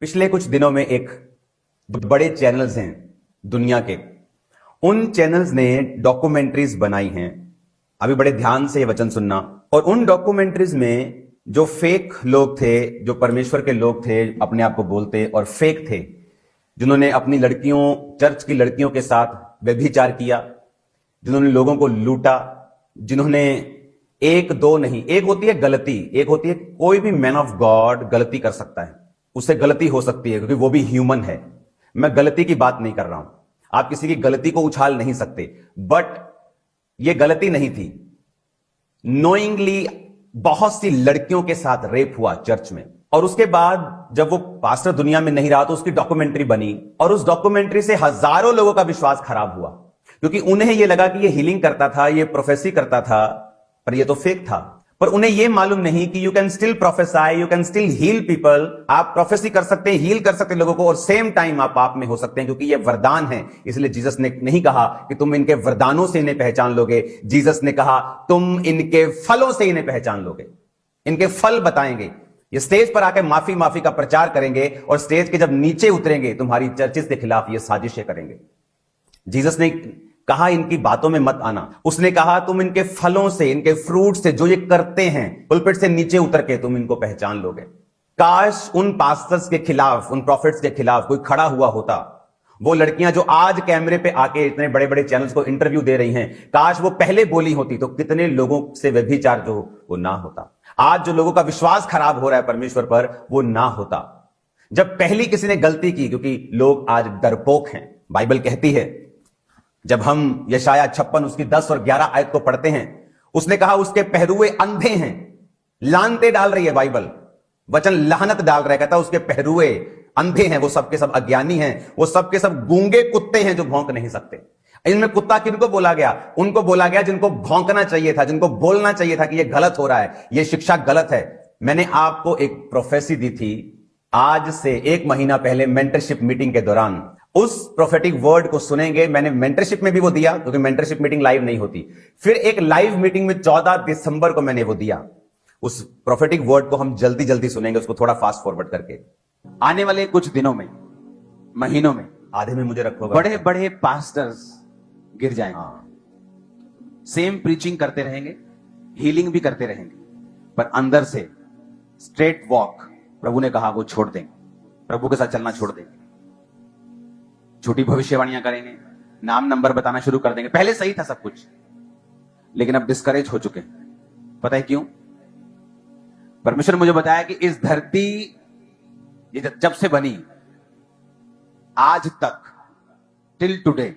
पिछले कुछ दिनों में एक बड़े चैनल्स हैं दुनिया के, उन चैनल्स ने डॉक्यूमेंट्रीज बनाई हैं। अभी बड़े ध्यान से ये वचन सुनना। और उन डॉक्यूमेंट्रीज में जो फेक लोग थे, जो परमेश्वर के लोग थे, अपने आप को बोलते और फेक थे, जिन्होंने अपनी लड़कियों, चर्च की लड़कियों के साथ व्यभिचार किया, जिन्होंने लोगों को लूटा, जिन्होंने एक दो नहीं, एक होती है गलती, एक होती है कोई भी मैन ऑफ गॉड गलती कर सकता है, उससे गलती हो सकती है क्योंकि वो भी ह्यूमन है। मैं गलती की बात नहीं कर रहा हूं, आप किसी की गलती को उछाल नहीं सकते, बट ये गलती नहीं थी। नोइंगली बहुत सी लड़कियों के साथ रेप हुआ चर्च में, और उसके बाद जब वो पास्टर दुनिया में नहीं रहा तो उसकी डॉक्यूमेंट्री बनी, और उस डॉक्यूमेंट्री से हजारों लोगों का विश्वास खराब हुआ क्योंकि उन्हें यह लगा कि ये हीलिंग करता था, ये प्रोफेसी करता था, पर ये तो फेक था। पर उन्हें यह मालूम नहीं कि you can still prophesy, you can still heal people. आप प्रोफेसी कर सकते हैं, हील कर सकते हैं लोगों को, और सेम टाइम आप पाप में हो सकते हैं क्योंकि ये वरदान है। इसलिए जीसस ने नहीं कहा कि तुम इनके वरदानों से इन्हें पहचान लोगे, जीसस ने कहा तुम इनके फलों से इन्हें पहचान लोगे, इनके फल बताएंगे। ये स्टेज पर आकर माफी माफी का प्रचार करेंगे और स्टेज के जब नीचे उतरेंगे तुम्हारी चर्चिस के खिलाफ ये साजिशें करेंगे। जीसस ने कहा इनकी बातों में मत आना, उसने कहा तुम इनके फलों से, इनके फ्रूट से, जो ये करते हैं, पुलपिट से नीचे उतर के तुम इनको पहचान लोगे। काश उन पास्टर्स के खिलाफ, उन प्रॉफिट्स के खिलाफ कोई खड़ा हुआ होता। वो लड़कियां जो आज कैमरे पे आके इतने बड़े बड़े चैनल्स को इंटरव्यू दे रही हैं, काश वो पहले बोली होती तो कितने लोगों से व्यभिचार जो वो ना होता। आज जो लोगों का विश्वास खराब हो रहा है परमेश्वर पर, वो ना होता जब पहली किसी ने गलती की, क्योंकि लोग आज डरपोक हैं। बाइबल कहती है, जब हम यशाया 56 उसकी 10 और 11 आयत को पढ़ते हैं, उसने कहा उसके पहरुए अंधे हैं। लानते डाल रही है बाइबल, वचन लानत डाल रहा है, कहता उसके पहरुए अंधे हैं, वो सबके सब अज्ञानी हैं, वो सबके सब गूंगे कुत्ते हैं जो भौंक नहीं सकते। इनमें कुत्ता किनको बोला गया? उनको बोला गया जिनको भौंकना चाहिए था, जिनको बोलना चाहिए था कि यह गलत हो रहा है, यह शिक्षा गलत है। मैंने आपको एक प्रोफेसी दी थी आज से 1 महीना पहले मेंटरशिप मीटिंग के दौरान। उस प्रोफेटिक वर्ड को सुनेंगे, मैंने मेंटरशिप में भी वो दिया क्योंकि मेंटरशिप मीटिंग लाइव नहीं होती। फिर एक लाइव मीटिंग में 14 दिसंबर को मैंने वो दिया। उस प्रोफेटिक वर्ड को हम जल्दी जल्दी सुनेंगे, उसको थोड़ा फास्ट फॉरवर्ड करके। आने वाले कुछ दिनों में, महीनों में, आधे में मुझे रखोगा, बड़े बड़े पास्टर्स गिर जाएंगे। सेम प्रीचिंग करते रहेंगे, हीलिंग भी करते रहेंगे, पर अंदर से स्ट्रेट वॉक प्रभु ने कहा वो छोड़ देंगे, प्रभु के साथ चलना छोड़ देंगे। झूठी भविष्यवाणियां करेंगे, नाम नंबर बताना शुरू कर देंगे। पहले सही था सब कुछ, लेकिन अब डिस्करेज हो चुके हैं। पता है क्यों? परमेश्वर ने मुझे बताया कि इस धरती ये जब से बनी आज तक, टिल टुडे,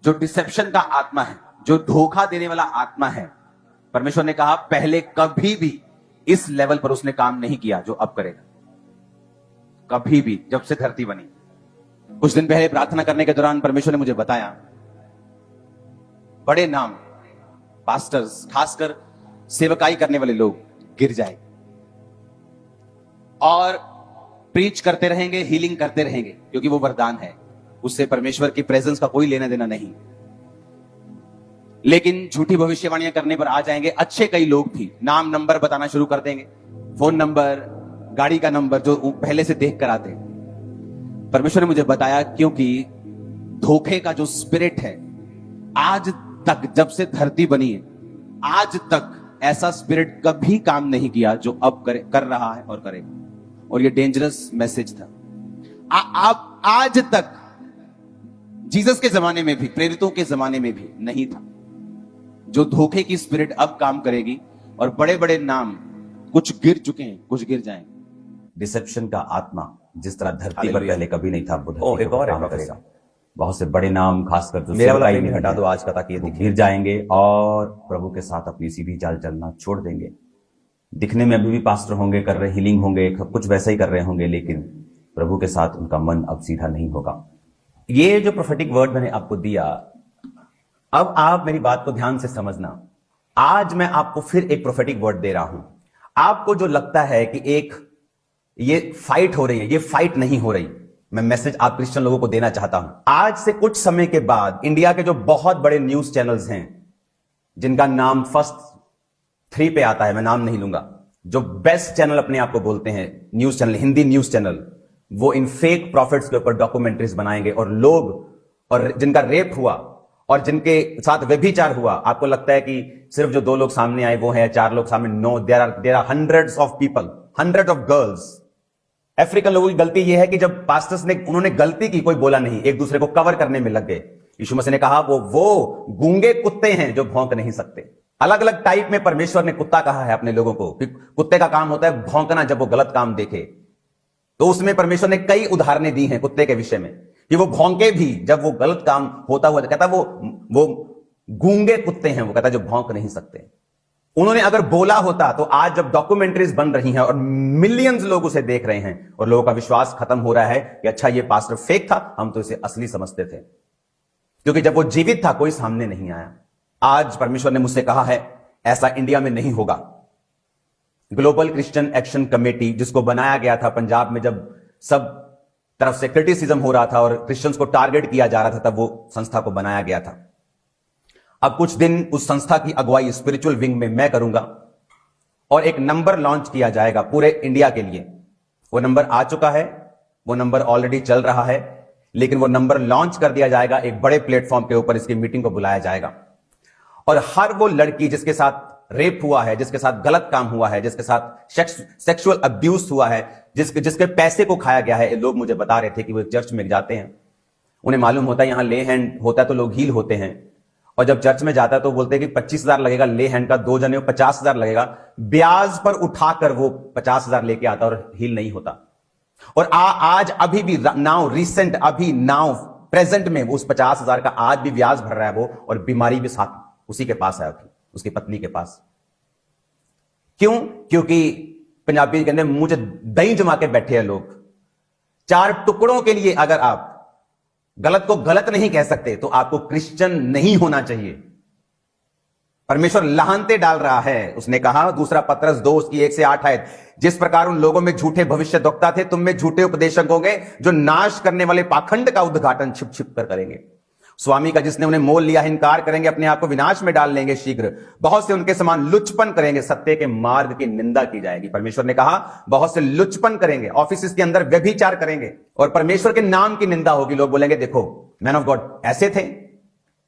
जो डिसेप्शन का आत्मा है, जो धोखा देने वाला आत्मा है, परमेश्वर ने कहा पहले कभी भी इस लेवल पर उसने काम नहीं किया जो अब करेगा। कभी भी, जब से धरती बनी। कुछ दिन पहले प्रार्थना करने के दौरान परमेश्वर ने मुझे बताया बड़े नाम, पास्टर्स, खासकर सेवकाई करने वाले लोग गिर जाए और प्रीच करते रहेंगे, हीलिंग करते रहेंगे क्योंकि वो वरदान है, उससे परमेश्वर की प्रेजेंस का कोई लेना देना नहीं। लेकिन झूठी भविष्यवाणियां करने पर आ जाएंगे। अच्छे कई लोग भी नाम नंबर बताना शुरू कर देंगे, फोन नंबर, गाड़ी का नंबर जो पहले से देख कर आते। परमेश्वर ने मुझे बताया क्योंकि धोखे का जो स्पिरिट है, आज तक जब से धरती बनी है, आज तक ऐसा स्पिरिट कभी काम नहीं किया जो अब कर रहा है और करेगा। और ये डेंजरस मैसेज था। आप आज तक जीसस के जमाने में भी, प्रेरितों के जमाने में भी नहीं था। जो धोखे की स्पिरिट अब काम करेगी, और बड़े बड़े नाम कुछ गिर चुके हैं, कुछ गिर जाएंगे। डिसेप्शन का आत्मा जिस तरह धरती पर पहले कभी नहीं था, एक और काम करेगा। बहुत से बड़े नाम, खासकर जो मेरा वाला नहीं हटा दो आज का, ताकि ये गिर जाएंगे और प्रभु के साथ अपनी सीधी चाल चलना छोड़ देंगे। दिखने में अभी भी पास्टर होंगे, कर रहे हीलिंग होंगे, कुछ वैसा ही कर रहे होंगे, लेकिन प्रभु के साथ उनका मन अब सीधा नहीं होगा। ये जो प्रोफेटिक वर्ड मैंने आपको दिया, अब आप मेरी बात को ध्यान से समझना। आज मैं आपको फिर एक प्रोफेटिक वर्ड दे रहा हूं। आपको जो लगता है कि एक ये फाइट हो रही है, ये फाइट नहीं हो रही। मैं मैसेज आप क्रिश्चियन लोगों को देना चाहता हूं। आज से कुछ समय के बाद इंडिया के जो बहुत बड़े न्यूज चैनल्स हैं, जिनका नाम फर्स्ट 3 पे आता है, मैं नाम नहीं लूंगा, जो बेस्ट चैनल अपने आप को बोलते हैं, news channel, Hindi news channel, वो इन फेक प्रॉफिट्स के ऊपर डॉक्यूमेंट्रीज बनाएंगे, और लोग, और जिनका रेप हुआ और जिनके साथ व्यभिचार हुआ, आपको लगता है कि सिर्फ जो 2 लोग सामने आए वो हैं, 4 लोग सामने? No, there are hundreds of people, hundred of girls. African लोगों की गलती यह है कि जब पास्टर्स ने, उन्होंने गलती की, कोई बोला नहीं, एक दूसरे को कवर करने में लग गए। यीशु मसीह ने कहा वो गूंगे कुत्ते हैं जो भौंक नहीं सकते। अलग अलग टाइप में परमेश्वर ने कुत्ता कहा है अपने लोगों को, कि कुत्ते का काम होता है भौंकना जब वो गलत काम देखे। तो उसमें परमेश्वर ने कई उदाहरणें दी हैं कुत्ते के विषय में, कि वो भौंके भी जब वो गलत काम होता हुआ, कहता वो गूंगे कुत्ते हैं, वो कहता जो भौंक नहीं सकते। उन्होंने अगर बोला होता तो आज जब डॉक्यूमेंट्रीज बन रही हैं और मिलियंस लोग उसे देख रहे हैं और लोगों का विश्वास खत्म हो रहा है कि अच्छा ये पास्टर फेक था, हम तो इसे असली समझते थे, क्योंकि जब वो जीवित था कोई सामने नहीं आया। आज परमेश्वर ने मुझसे कहा है ऐसा इंडिया में नहीं होगा। ग्लोबल क्रिश्चियन एक्शन कमेटी, जिसको बनाया गया था पंजाब में जब सब तरफ से क्रिटिसिज्म हो रहा था और क्रिश्चियंस को टारगेट किया जा रहा था, तब वो संस्था को बनाया गया था। अब कुछ दिन उस संस्था की अगुवाई स्पिरिचुअल विंग में मैं करूंगा और एक नंबर लॉन्च किया जाएगा पूरे इंडिया के लिए। वो नंबर आ चुका है, वो नंबर ऑलरेडी चल रहा है, लेकिन वो नंबर लॉन्च कर दिया जाएगा एक बड़े प्लेटफॉर्म के ऊपर। इसकी मीटिंग को बुलाया जाएगा और हर वो लड़की जिसके साथ रेप हुआ है, जिसके साथ गलत काम हुआ है, जिसके साथ सेक्सुअल अब्यूज हुआ है, जिसके पैसे को खाया गया है। लोग मुझे बता रहे थे कि वो चर्च में जाते हैं, उन्हें मालूम होता है यहां ले हैंड होता है तो लोग हील होते हैं, और जब चर्च में जाता है तो बोलते हैं कि 25,000 लगेगा ले हैंड का, 2 जने 50,000 लगेगा। ब्याज पर उठाकर वो 50,000 लेके आता और हील नहीं होता। और आज अभी भी नाउ प्रेजेंट में उस 50,000 का आज भी ब्याज भर रहा है वो, और बीमारी भी साथ उसी के पास है, उसकी पत्नी के पास। क्यों? क्योंकि पंजाबी कहते हैं मुंह से दही जमा के बैठे हैं लोग। 4 टुकड़ों के लिए अगर आप गलत को गलत नहीं कह सकते तो आपको क्रिश्चियन नहीं होना चाहिए। परमेश्वर लाहनते डाल रहा है। उसने कहा, दूसरा पत्रस 2 उसकी 1 से 8 आयत, जिस प्रकार उन लोगों में झूठे भविष्यद्वक्ता थे, तुम में झूठे उपदेशक होंगे जो नाश करने वाले पाखंड का उद्घाटन छिप छिप कर करेंगे। स्वामी का जिसने उन्हें मोल लिया इनकार करेंगे, अपने आप को विनाश में डाल लेंगे शीघ्र। बहुत से उनके समान लुचपन करेंगे, सत्य के मार्ग की निंदा की जाएगी। परमेश्वर ने कहा बहुत से लुचपन करेंगे, ऑफिस के अंदर व्यभिचार करेंगे और परमेश्वर के नाम की निंदा होगी। लोग बोलेंगे देखो मैन ऑफ गॉड ऐसे थे।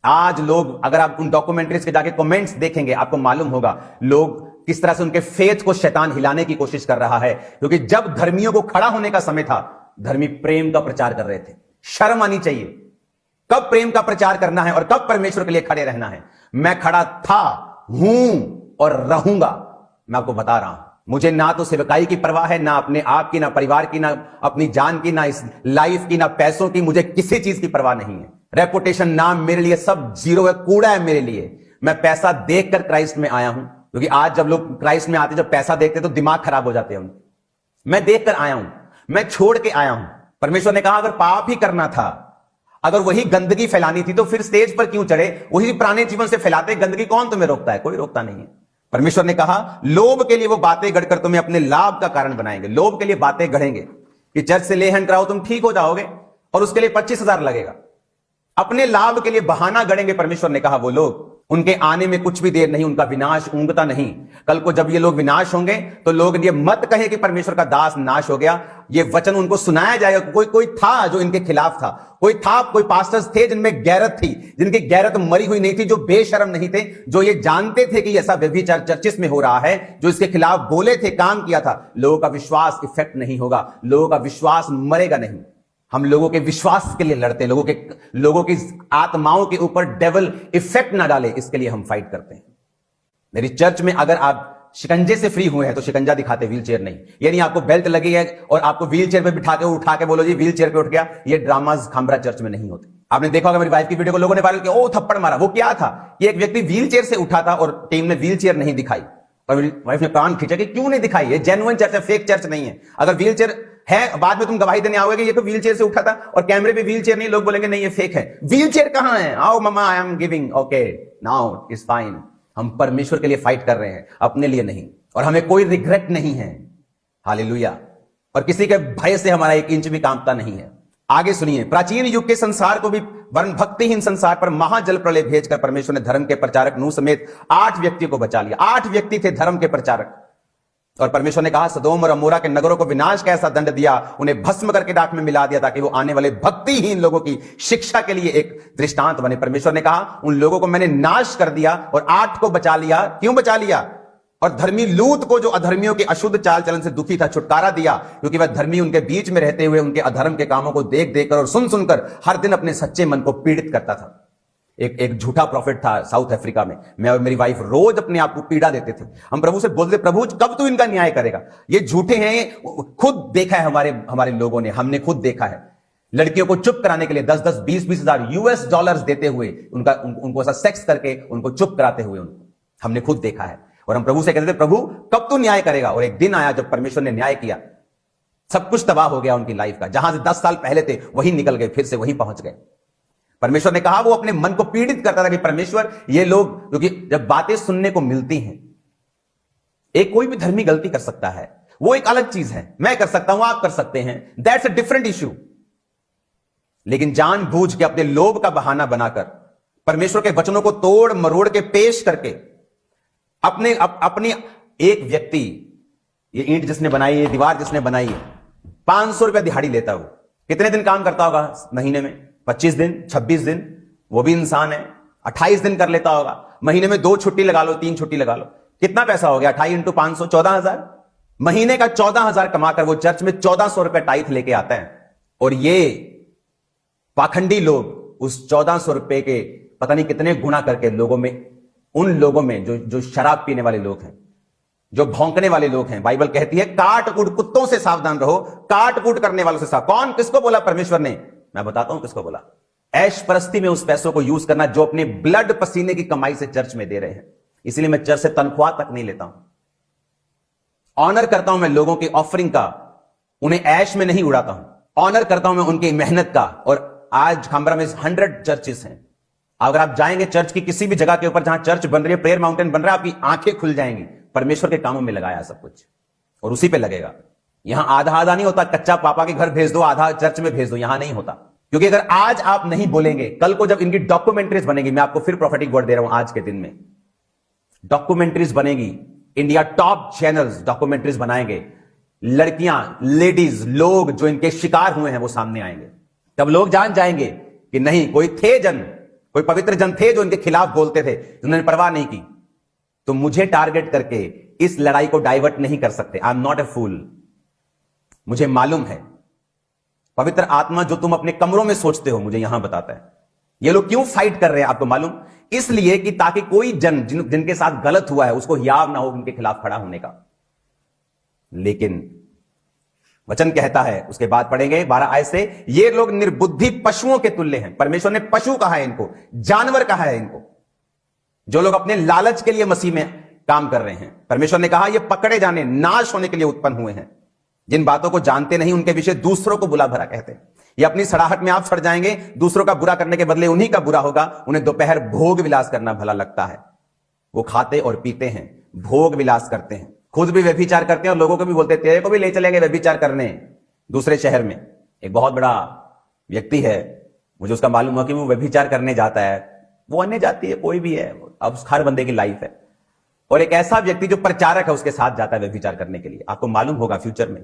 आज लोग, अगर आप उन डॉक्यूमेंट्रीज के जाके कमेंट्स देखेंगे, आपको मालूम होगा लोग किस तरह से उनके फेथ को शैतान हिलाने की कोशिश कर रहा है। क्योंकि जब धर्मियों को खड़ा होने का समय था, धर्मी प्रेम का प्रचार कर रहे थे। शर्म आनी चाहिए। कब प्रेम का प्रचार करना है और कब परमेश्वर के लिए खड़े रहना है। मैं खड़ा था, हूं और रहूंगा। मैं आपको बता रहा हूं, मुझे ना तो सेवकाई की परवाह है, ना अपने आप की, ना परिवार की, ना अपनी जान की, ना इस लाइफ की, ना पैसों की। मुझे किसी चीज की परवाह नहीं है। रेपुटेशन, नाम मेरे लिए सब जीरो है, कूड़ा है मेरे लिए। मैं पैसा देखकर क्राइस्ट में आया हूं, क्योंकि आज जब लोग क्राइस्ट में आते, जब पैसा देखते तो दिमाग खराब हो जाते हैं। मैं देखकर आया हूं, मैं छोड़ के आया हूं। परमेश्वर ने कहा अगर पाप ही करना था, अगर वही गंदगी फैलानी थी, तो फिर स्टेज पर क्यों चढ़े? वही पुराने जीवन से फैलाते गंदगी। कौन तुम्हें रोकता है? कोई रोकता नहीं है। परमेश्वर ने कहा लोभ के लिए वो बातें गढ़कर तुम्हें अपने लाभ का कारण बनाएंगे। लोभ के लिए बातें गढ़ेंगे कि चर्च से ले हैंड कराओ तुम ठीक हो जाओगे, और उसके लिए 25,000 लगेगा। अपने लाभ के लिए बहाना गढ़ेंगे। परमेश्वर ने कहा वो लोग, उनके आने में कुछ भी देर नहीं, उनका विनाश ऊंघता नहीं। कल को जब ये लोग विनाश होंगे तो लोग ये मत कहें कि परमेश्वर का दास नाश हो गया। ये वचन उनको सुनाया जाएगा। कोई था जो इनके खिलाफ था, कोई पास्टर्स थे जिनमें गैरत थी, जिनकी गैरत मरी हुई नहीं थी, जो बेशर्म नहीं थे, जो ये जानते थे कि ऐसा व्यभिचार चर्चिस में हो रहा है, जो इसके खिलाफ बोले थे, काम किया था। लोगों का विश्वास इफेक्ट नहीं होगा, लोगों का विश्वास मरेगा नहीं। हम लोगों के विश्वास के लिए लड़ते हैं, लोगों की आत्माओं के ऊपर डेविल इफेक्ट ना डाले, इसके लिए हम फाइट करते हैं। मेरी चर्च में अगर आप शिकंजे से फ्री हुए हैं तो शिकंजा दिखाते, व्हील चेयर नहीं। यानी आपको बेल्ट लगी है और आपको व्हील चेयर पे बिठा के उठा के बोलो जी व्हील चेयर पे उठ गया। ये ड्रामाज खामरा चर्च में नहीं होते। आपने देखा होगा मेरी वाइफ की वीडियो को लोगों ने वायरल किया, ओ थप्पड़ मारा। वो क्या था कि एक व्यक्ति व्हील चेयर से उठा था और टीम ने व्हील चेयर नहीं दिखाई, और मेरी वाइफ ने कान खींचा कि क्यों नहीं दिखाई? ये जेन्युइन चर्च है, फेक चर्च नहीं है। अगर व्हील चेयर है, बाद में तुम गवाही देने आओगे कि ये तो व्हील चेयर से उठा था और कैमरे पे व्हील चेयर नहीं, लोग बोलेंगे नहीं ये फेक है। व्हील चेयर कहां है? आओ मम्मा I am giving, okay now it's fine. हम परमेश्वर के लिए फाइट कर रहे हैं, अपने लिए नहीं, और हमें कोई रिग्रेट नहीं है। हालेलुया। और किसी के भय से हमारा 1 इंच भी कांपता नहीं है। आगे सुनिए, प्राचीन युग के संसार को भी वर्ण भक्तिहीन संसार पर महाजल प्रलय भेजकर परमेश्वर ने धर्म के प्रचारक नूह समेत 8 व्यक्ति को बचा लिया। 8 व्यक्ति थे धर्म के प्रचारक। और परमेश्वर ने कहा सदोम और अमोरा के नगरों को विनाश का ऐसा दंड दिया, उन्हें भस्म करके राख में मिला दिया, ताकि वो आने वाले भक्तिहीन लोगों की शिक्षा के लिए एक दृष्टांत बने। परमेश्वर ने कहा उन लोगों को मैंने नाश कर दिया और 8 को बचा लिया। क्यों बचा लिया? और धर्मी लूत को, जो अधर्मियों के अशुद्ध चाल चलन से दुखी था, छुटकारा दिया, क्योंकि वह धर्मी उनके बीच में रहते हुए उनके अधर्म के कामों को देख देखकर और सुन सुनकर हर दिन अपने सच्चे मन को पीड़ित करता था। एक झूठा प्रॉफिट था साउथ अफ्रीका में। मैं और मेरी वाइफ रोज अपने आप को पीड़ा देते थे। हम प्रभु से बोलते, प्रभु कब तू इनका न्याय करेगा? ये झूठे हैं। खुद देखा है हमारे लोगों ने, हमने खुद देखा है। लड़कियों को चुप कराने के लिए 10-10, 20-20 हजार US डॉलर्स देते हुए उनको ऐसा सेक्स करके उनको चुप कराते हुए हमने खुद देखा है। और हम प्रभु से कहते थे, प्रभु कब तू न्याय करेगा? और एक दिन आया जब परमेश्वर ने न्याय किया। सब कुछ तबाह हो गया उनकी लाइफ का। जहां से 10 साल पहले थे वहीं निकल गए, फिर से वहीं पहुंच गए। परमेश्वर ने कहा, वो अपने मन को पीड़ित करता था कि परमेश्वर, ये लोग, क्योंकि जब बातें सुनने को मिलती हैं, एक कोई भी धर्मी गलती कर सकता है, वो एक अलग चीज है। मैं कर सकता हूं, आप कर सकते हैं, दैट्स अ डिफरेंट इश्यू। लेकिन जानबूझ के अपने लोभ का बहाना बनाकर परमेश्वर के वचनों को तोड़ मरोड़ के पेश करके अपने एक व्यक्ति, ये ईंट जिसने बनाई, ये दीवार जिसने बनाई है, 500 रुपया दिहाड़ी लेता। वो कितने दिन काम करता होगा महीने में? 25 दिन, 26 दिन। वो भी इंसान है। 28 दिन कर लेता होगा। महीने में 2 छुट्टी लगा लो, 3 छुट्टी लगा लो, कितना पैसा हो गया? 28 × 500, 14,000। महीने का 14,000 कमाकर वो चर्च में 1400 रुपए टाइथ लेके आता है। और ये पाखंडी लोग उस 1400 रुपए के पता नहीं कितने गुना करके लोगों में, उन लोगों में जो शराब पीने वाले लोग हैं, जो भौंकने वाले लोग हैं, बाइबल कहती है काट कूट, कुत्तों से सावधान रहो, काट कूट करने वालों से सावधान। कौन, किसको बोला परमेश्वर ने? मैं बताता हूं किसको बोला। ऐश परस्ती में उस पैसों को यूज करना जो अपने ब्लड पसीने की कमाई से चर्च में दे रहे हैं। इसलिए मैं चर्च से तनख्वाह तक नहीं लेता हूं। ऑनर करता हूं मैं लोगों की ऑफरिंग का, उन्हें ऐश में नहीं उड़ाता हूं। ऑनर करता हूं मैं उनकी मेहनत का। और आज खामरा में 100 चर्चेस हैं। अगर आप जाएंगे चर्च की किसी भी जगह के ऊपर जहां चर्च बन रही है, प्रेयर माउंटेन बन रहा है, आपकी आंखें खुल जाएंगी। परमेश्वर के कामों में लगाया सब कुछ और उसी पे लगेगा। यहां आधा आधा नहीं होता, कच्चा पापा के घर भेज दो, आधा चर्च में भेज दो, यहां नहीं होता। क्योंकि अगर आज आप नहीं बोलेंगे, कल को जब इनकी डॉक्यूमेंट्रीज बनेगी, मैं आपको फिर प्रोफेटिक वर्ड दे रहा हूं, आज के दिन में डॉक्यूमेंट्रीज बनेगी, इंडिया टॉप चैनल्स डॉक्यूमेंट्रीज बनाएंगे, लड़कियां, लेडीज, लोग जो इनके शिकार हुए हैं वो सामने आएंगे। तब लोग जान जाएंगे कि नहीं, कोई पवित्र जन थे जो इनके खिलाफ बोलते थे, जिन्होंने परवाह नहीं की। तो मुझे टारगेट करके इस लड़ाई को डाइवर्ट नहीं कर सकते। आई एम नॉट ए फूल। मुझे मालूम है पवित्र आत्मा जो तुम अपने कमरों में सोचते हो, मुझे यहां बताता है। ये लोग क्यों फाइट कर रहे हैं आपको मालूम? इसलिए कि ताकि कोई जन जिनके साथ गलत हुआ है उसको हियाव ना हो उनके खिलाफ खड़ा होने का। लेकिन वचन कहता है, उसके बाद पढ़ेंगे 12 आयत से, ये लोग निर्बुद्धि पशुओं के तुल्य हैं। परमेश्वर ने पशु कहा है इनको, जानवर कहा है इनको, जो लोग अपने लालच के लिए मसीह में काम कर रहे हैं। परमेश्वर ने कहा ये पकड़े जाने, नाश होने के लिए उत्पन्न हुए हैं। जिन बातों को जानते नहीं उनके विषय दूसरों को बुला भला कहते हैं। ये अपनी सड़ाहट में आप सड़ जाएंगे, दूसरों का बुरा करने के बदले उन्हीं का बुरा होगा। उन्हें दोपहर भोग विलास करना भला लगता है। वो खाते और पीते हैं, भोग विलास करते हैं, खुद भी व्यभिचार करते हैं और लोगों को भी बोलते हैं तेरे को भी ले चलेंगे व्यभिचार करने दूसरे शहर में। एक बहुत बड़ा व्यक्ति है, मुझे उसका मालूम हुआ कि वो व्यभिचार करने जाता है। वो अन्य जाति है, कोई भी है, अब हर बंदे की लाइफ है। और एक ऐसा व्यक्ति जो प्रचारक है उसके साथ जाता है व्यभिचार करने के लिए। आपको मालूम होगा फ्यूचर में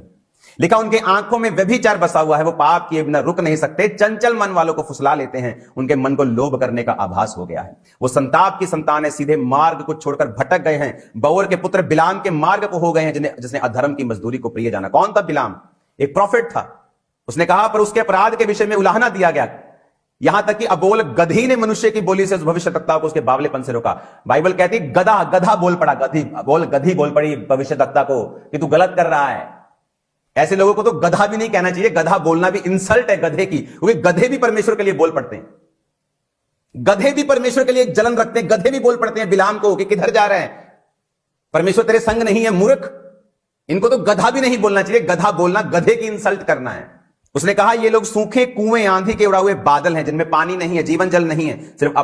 लिखा, उनके आंखों में व्यभिचार बसा हुआ है, वो पाप किए बिना रुक नहीं सकते, चंचल मन वालों को फुसला लेते हैं, उनके मन को लोभ करने का आभास हो गया है। वो संताप की संतान है, सीधे मार्ग को छोड़कर भटक गए हैं। बओर के पुत्र बिलाम के मार्ग को हो गए हैं, जिसने अधर्म की मजदूरी को प्रिय जाना। कौन था बिलाम? एक प्रॉफिट था। उसने कहा पर उसके अपराध के विषय में उलाहना दिया गया, यहां तक कि अबोल गधी ने मनुष्य की बोली से उस भविष्यद्वक्ता को उसके बावलेपन से रोका। बाइबल कहती गधा बोल पड़ा, गधी बोल पड़ी भविष्यद्वक्ता को कि तू गलत कर रहा है। ऐसे लोगों को तो गधा भी नहीं कहना चाहिए, गधा बोलना भी इंसल्ट है गधे की, क्योंकि गधे भी परमेश्वर के लिए बोल पड़ते हैं। गधे भी परमेश्वर के लिए जलन रखते हैं, गधे भी बोल पड़ते हैं बिलाम को कि किधर जा रहे हैं, परमेश्वर तेरे संग नहीं है मूर्ख। इनको तो गधा भी नहीं बोलना चाहिए, गधा बोलना गधे की इंसल्ट करना है। उसने कहा ये लोग सूखे कुएं, आंधी के उड़ा हुए बादल हैं, जिनमें पानी नहीं है, जीवन जल नहीं है, सिर्फ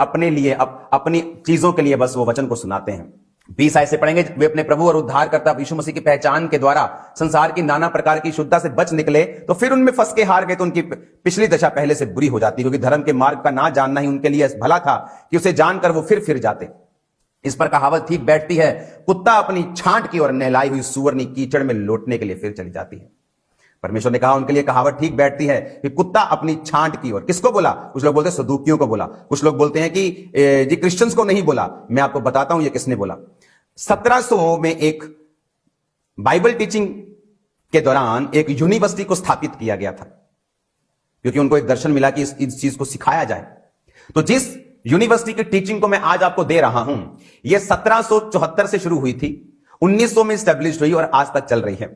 अपने लिए अपनी चीजों के लिए बस वो वचन को सुनाते हैं। 20 आयत से पढ़ेंगे, वे अपने प्रभु और उद्धारकर्ता यीशु मसीह की पहचान के द्वारा संसार की नाना प्रकार की शुद्धता से बच निकले, तो फिर उनमें फंस के हार गए तो उनकी पिछली दशा पहले से बुरी हो जाती, क्योंकि धर्म के मार्ग का ना जानना ही उनके लिए भला था कि उसे जानकर वो फिर जाते। इस पर कहावत ठीक बैठती है, कुत्ता अपनी छांट की और नहलाई हुई सूअरनी कीचड़ में लौटने के लिए फिर चली जाती है। परमेश्वर ने कहा उनके लिए कहावत ठीक बैठती है कि कुत्ता अपनी छांट की ओर। किसको बोला? कुछ लोग बोलते हैं सदूकियों को बोला, कुछ लोग बोलते हैं कि जी क्रिश्चियंस को नहीं बोला। मैं आपको बताता हूं ये किसने बोला। 1700 में एक बाइबल टीचिंग के दौरान एक यूनिवर्सिटी को स्थापित किया गया था, क्योंकि उनको एक दर्शन मिला कि इस चीज को सिखाया जाए। तो जिस यूनिवर्सिटी की टीचिंग को मैं आज आपको दे रहा हूं, यह 1774 से शुरू हुई थी, 1900 में स्टैब्लिश हुई और आज तक चल रही है।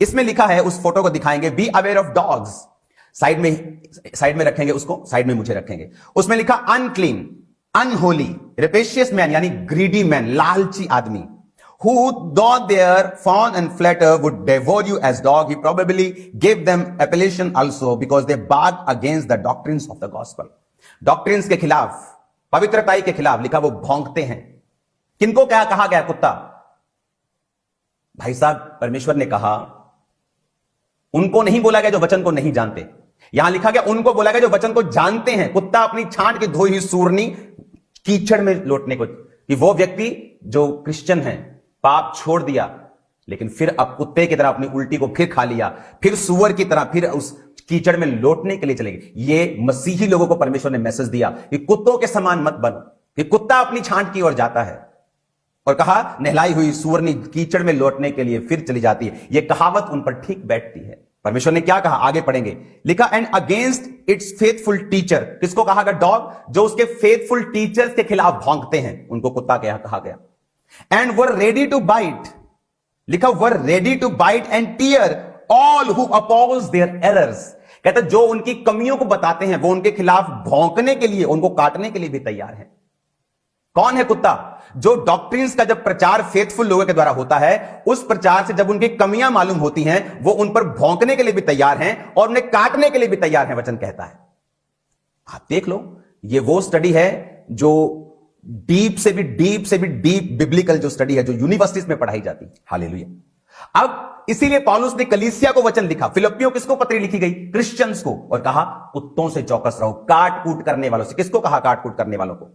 इसमें लिखा है, उस फोटो को दिखाएंगे, be aware of dogs. Side में रखेंगे उसको, साइड में मुझे रखेंगे। उसमें लिखा अनक्लीन, अनहोली, रेपेशियस मैन यानी ग्रीडी मैन, लालची आदमी, who though their fawn and flatter would devour you as dog, he probably gave them appellation also because they bark against the doctrines of the gospel. Doctrines के खिलाफ, पवित्रताई के खिलाफ लिखा, वो भौंकते हैं। किनको क्या कहा गया? कुत्ता। भाई साहब, परमेश्वर ने कहा, उनको नहीं बोला गया जो वचन को नहीं जानते। यहां लिखा गया उनको बोला गया जो वचन को जानते हैं। कुत्ता अपनी छांट की धोई हुई सूरनी कीचड़ में लौटने को, कि वो व्यक्ति जो क्रिश्चियन है, पाप छोड़ दिया, लेकिन फिर अब कुत्ते की तरह अपनी उल्टी को फिर खा लिया, फिर सुअर की तरह फिर उस कीचड़ में लौटने के लिए चले गए। ये मसीही लोगों को परमेश्वर ने मैसेज दिया कि कुत्तों के समान मत बनो, कि कुत्ता अपनी छांट की ओर जाता है, और कहा नहलाई हुई सुअरनी कीचड़ में लौटने के लिए फिर चली जाती है। यह कहावत उन पर ठीक बैठती है। परमेश्वर ने क्या कहा? आगे पढ़ेंगे, लिखा and against it's faithful teacher. किसको कहा गया? डॉग, जो उसके फेथफुल टीचर्स के खिलाफ भौंकते हैं, उनको कुत्ता कहा गया। And were ready to bite, लिखा were ready to bite and tear all who oppose their errors. कहते जो उनकी कमियों को बताते हैं, वो उनके खिलाफ भौंकने के लिए, उनको काटने के लिए भी तैयार है। कौन है कुत्ता? जो डॉक्ट्रिन्स का जब प्रचार फेथफुल लोगों के द्वारा होता है, उस प्रचार से जब उनकी कमियां मालूम होती हैं, वो उन पर भौंकने के लिए भी तैयार हैं और उन्हें काटने के लिए भी तैयार हैं, वचन कहता है। आप देख लो, ये वो स्टडी है जो डीप से भी डीप बिब्लिकल जो स्टडी है, जो यूनिवर्सिटीज में पढ़ाई जाती है। हालेलुया। अब इसीलिए पौलुस ने कलीसिया को वचन लिखा। फिलिप्पियों किसको पत्री लिखी गई? क्रिश्चियंस को, और कहा कुत्तों से चौकस रहो, काट कूट करने वालों से। किसको कहा? काट कूट करने वालों को,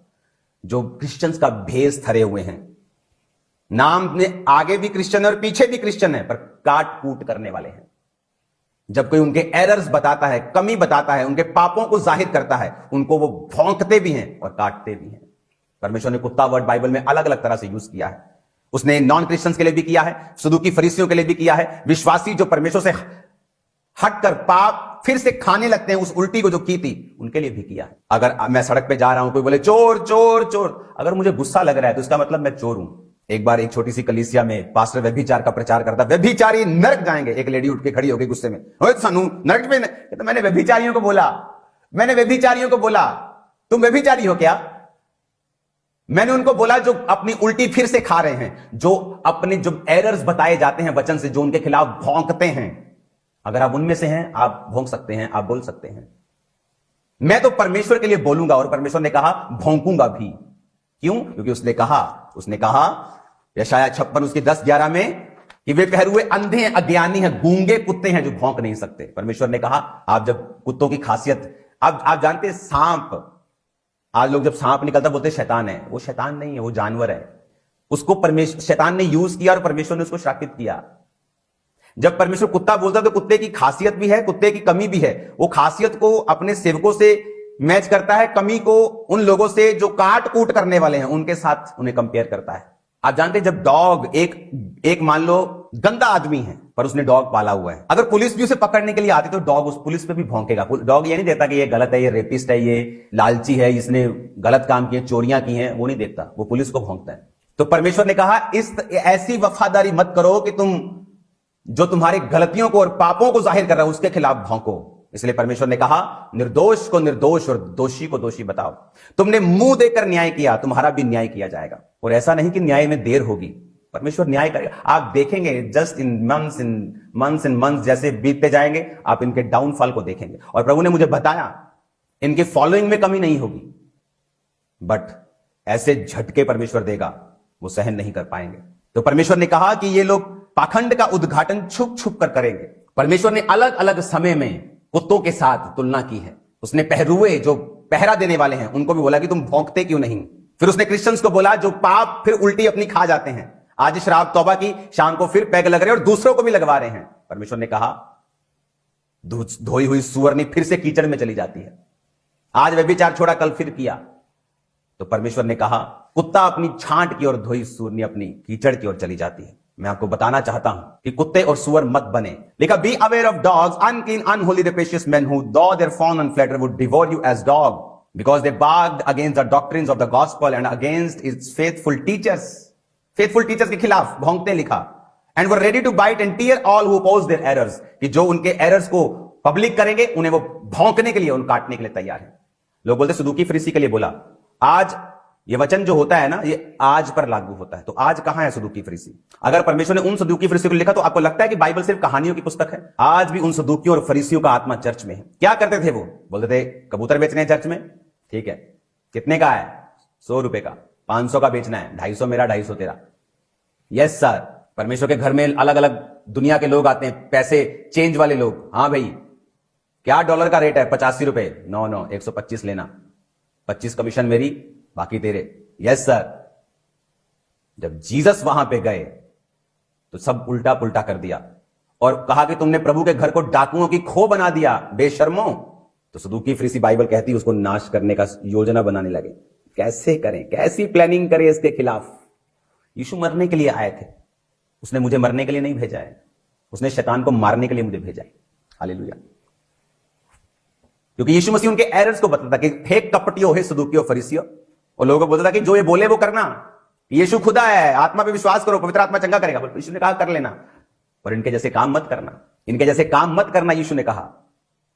जो क्रिश्चियंस का भेष धरे हुए हैं। नाम में आगे भी क्रिश्चियन और पीछे भी क्रिश्चियन है, पर काट कूट करने वाले हैं। जब कोई उनके एरर्स बताता है, कमी बताता है, उनके पापों को जाहिर करता है, उनको वो भौंकते भी हैं और काटते भी हैं। परमेश्वर ने कुत्ता वर्ड बाइबल में अलग अलग तरह से यूज किया है। उसने नॉन क्रिश्चियंस के लिए भी किया है, सदूकी फरीसियों के लिए भी किया है, विश्वासी जो परमेश्वर से हटकर पाप फिर से खाने लगते हैं, उस उल्टी को जो की थी, उनके लिए भी किया है। अगर मैं सड़क पे जा रहा हूं, कोई बोले चोर चोर चोर, अगर मुझे गुस्सा लग रहा है तो इसका मतलब मैं चोर हूं। एक बार एक छोटी सी कलीसिया में पास्टर व्यभिचार का प्रचार करता, व्यभिचारी नरक जाएंगे। एक लेडी उठ के खड़ी हो गई गुस्से में, सानू नरक में। तो मैंने व्यभिचारियों को बोला तुम व्यभिचारी हो क्या? मैंने उनको बोला जो अपनी उल्टी फिर से खा रहे हैं, जो अपने जो एरर्स बताए जाते हैं वचन से, जो उनके खिलाफ भौंकते हैं, अगर आप उनमें से हैं, आप भौंक सकते हैं, आप बोल सकते हैं। मैं तो परमेश्वर के लिए बोलूंगा, और परमेश्वर ने कहा भौंकूंगा भी। क्यों? क्योंकि उसने कहा यशायाह 56 उसकी 10-11 में कि वे पहरुए अंधे हैं, अज्ञानी हैं, गूंगे कुत्ते हैं जो भौंक नहीं सकते। परमेश्वर ने कहा आप जब कुत्तों की खासियत, आप जानते हैं सांप, आज लोग जब सांप निकलता बोलते शैतान है। वो शैतान नहीं है, वो जानवर है। उसको शैतान ने यूज किया और परमेश्वर ने उसको श्रापित किया। जब परमेश्वर कुत्ता बोलता तो कुत्ते की खासियत भी है, कुत्ते की कमी भी है। वो खासियत को अपने सेवकों से मैच करता है, कमी को उन लोगों से जो काट कूट करने वाले हैं उनके साथ उन्हें कंपेयर करता है। आप जानते हैं जब डॉग एक मान लो गंदा आदमी है, पर उसने डॉग पाला हुआ है, अगर पुलिस भी उसे पकड़ने के लिए आती तो डॉग उस पुलिस पे भी भौंकेगा। डॉग ये नहीं देखता कि ये गलत है, ये रेपिस्ट है, ये लालची है, इसने गलत काम किए, चोरियां की हैं, वो नहीं देखता, वो पुलिस को भौंकता है। तो परमेश्वर ने कहा ऐसी वफादारी मत करो कि तुम जो तुम्हारी गलतियों को और पापों को जाहिर कर रहा है उसके खिलाफ भौंको। इसलिए परमेश्वर ने कहा निर्दोष को निर्दोष और दोषी को दोषी बताओ। तुमने मुंह देकर न्याय किया, तुम्हारा भी न्याय किया जाएगा। और ऐसा नहीं कि न्याय में देर होगी, परमेश्वर न्याय करेगा। आप देखेंगे जस्ट इन मंथ्स जैसे बीतते जाएंगे, आप इनके डाउनफॉल को देखेंगे। और प्रभु ने मुझे बताया इनके फॉलोइंग में कमी नहीं होगी, बट ऐसे झटके परमेश्वर देगा वो सहन नहीं कर पाएंगे। तो परमेश्वर ने कहा कि ये लोग पाखंड का उद्घाटन छुप छुप कर करेंगे। परमेश्वर ने अलग अलग समय में कुत्तों के साथ तुलना की है। उसने पहरुए जो पहरा देने वाले हैं उनको भी बोला कि तुम भौंकते क्यों नहीं, फिर उसने क्रिश्चियंस को बोला जो पाप फिर उल्टी अपनी खा जाते हैं, आज शराब तौबा की, शाम को फिर पैग लग रहे हैं और दूसरों को भी लगवा रहे हैं। परमेश्वर ने कहा धोई हुई सुअरनी फिर से कीचड़ में चली जाती है। आज व्यभिचार छोड़ा, कल फिर किया। तो परमेश्वर ने कहा कुत्ता अपनी छांट की और धोई सुअरनी अपनी कीचड़ की ओर चली जाती है। मैं आपको बताना चाहता हूं कि कुत्ते और सुअर मत बने। लिखा be aware of dogs, unclean, unholy, rapacious men who though their fawn and flattery would devour you as dog because they barked against the doctrines of the gospel and against its faithful teachers. Faithful teachers के खिलाफ भौंकते लिखा। And were ready to bite and tear all who oppose their errors, कि जो उनके errors को public करेंगे उन्हें वो भौंकने के लिए, उन काटने के लिए तैयार है। लोग बोलते सदूकी फरीसी के लिए बोला। आज ये वचन जो होता है ना, ये आज पर लागू होता है। तो आज कहां है सदूकी फरीसी? अगर परमेश्वर ने उन सदूकी फरीसियों को लिखा तो आपको लगता है कि बाइबल सिर्फ कहानियों की पुस्तक है? आज भी उन सदूकियों और फरीसियों का आत्मा चर्च में है। क्या करते थे वो? बोलते थे कबूतर बेचने हैं चर्च में, ठीक है, कितने का है? 100 रुपए का। 500 का बेचना है, 250 मेरा, 250 तेरा। Yes sir. परमेश्वर के घर में अलग अलग दुनिया के लोग आते हैं, पैसे चेंज वाले लोग। हाँ भाई, क्या डॉलर का रेट है? 85 रुपए। नो 125 लेना, 25 कमीशन मेरी, बाकी तेरे। Yes sir. जब जीसस वहां पे गए तो सब उल्टा पुल्टा कर दिया और कहा कि तुमने प्रभु के घर को डाकुओं की खो बना दिया, बेशर्मो। तो सदूकी फरीसी बाइबल कहती है उसको नाश करने का योजना बनाने लगे। कैसे करें, कैसी प्लानिंग करें इसके खिलाफ? यीशु मरने के लिए आए थे, उसने मुझे मरने के लिए नहीं भेजा है, उसने शैतान को मारने के लिए मुझे भेजा है। हालेलुया। क्योंकि यीशु मसीह उनके एरर्स को बताता कि फेक कपटियों है सदूकियों फरीसियों, और लोगों को बोलता था कि जो ये बोले वो करना, यीशु खुदा है, आत्मा पे विश्वास करो, पवित्र आत्मा चंगा करेगा। यीशु ने कहा कर लेना, पर इनके जैसे काम मत करना, इनके जैसे काम मत करना। यीशु ने कहा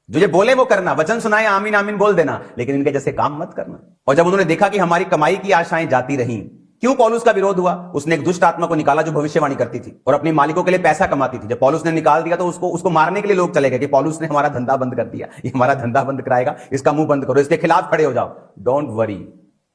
जो ये बोले वो करना, वचन सुनाए आमीन आमीन बोल देना, लेकिन इनके जैसे काम मत करना। और जब उन्होंने देखा कि हमारी कमाई की आशाएं जाती रहीं, क्यों पौलुस का विरोध हुआ? उसने एक दुष्ट आत्मा को निकाला जो भविष्यवाणी करती थी और अपने मालिकों के लिए पैसा कमाती थी। जब पौलुस ने निकाल दिया तो उसको मारने के लिए लोग चले गए कि पौलुस ने हमारा धंधा बंद कर दिया, ये हमारा धंधा बंद कराएगा, इसका मुंह बंद करो, इसके खिलाफ खड़े हो जाओ। डोंट वरी,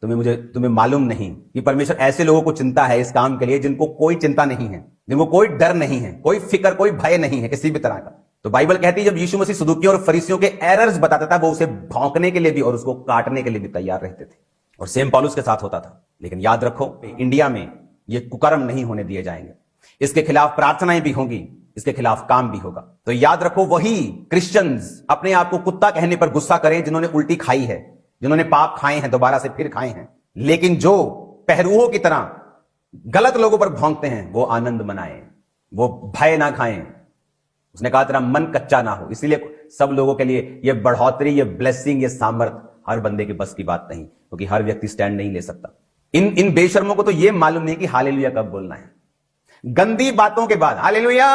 तुम्हें मालूम नहीं कि परमेश्वर ऐसे लोगों को चिंता है इस काम के लिए जिनको कोई चिंता नहीं है, जिनको कोई डर नहीं है, कोई फिक्र, कोई भय नहीं है किसी भी तरह का। तो बाइबल कहती है जब यीशु मसीह सदूकियों और फरीसियों के एरर्स बताता था, वो उसे भौंकने के लिए भी और उसको काटने के लिए भी तैयार रहते थे। और सेम पौलुस के साथ होता था। लेकिन याद रखो, इंडिया में ये कुकर्म नहीं होने दिए जाएंगे। इसके खिलाफ प्रार्थनाएं भी होंगी, इसके खिलाफ काम भी होगा। तो याद रखो, वही क्रिश्चियंस अपने आप को कुत्ता कहने पर गुस्सा करें जिन्होंने उल्टी खाई है, जिन्होंने पाप खाए हैं, दोबारा से फिर खाए हैं, लेकिन जो पहरुओं की तरह गलत लोगों पर भौंकते हैं वो आनंद मनाएं, वो भय ना खाएं। उसने कहा तेरा मन कच्चा ना हो। इसीलिए सब लोगों के लिए ये बढ़ोतरी, ये ब्लेसिंग, ये सामर्थ हर बंदे के बस की बात नहीं, क्योंकि हर व्यक्ति स्टैंड नहीं ले सकता। इन बेशर्मों को तो ये मालूम नहीं कि हालेलुया कब बोलना है। गंदी बातों के बाद हालेलुया,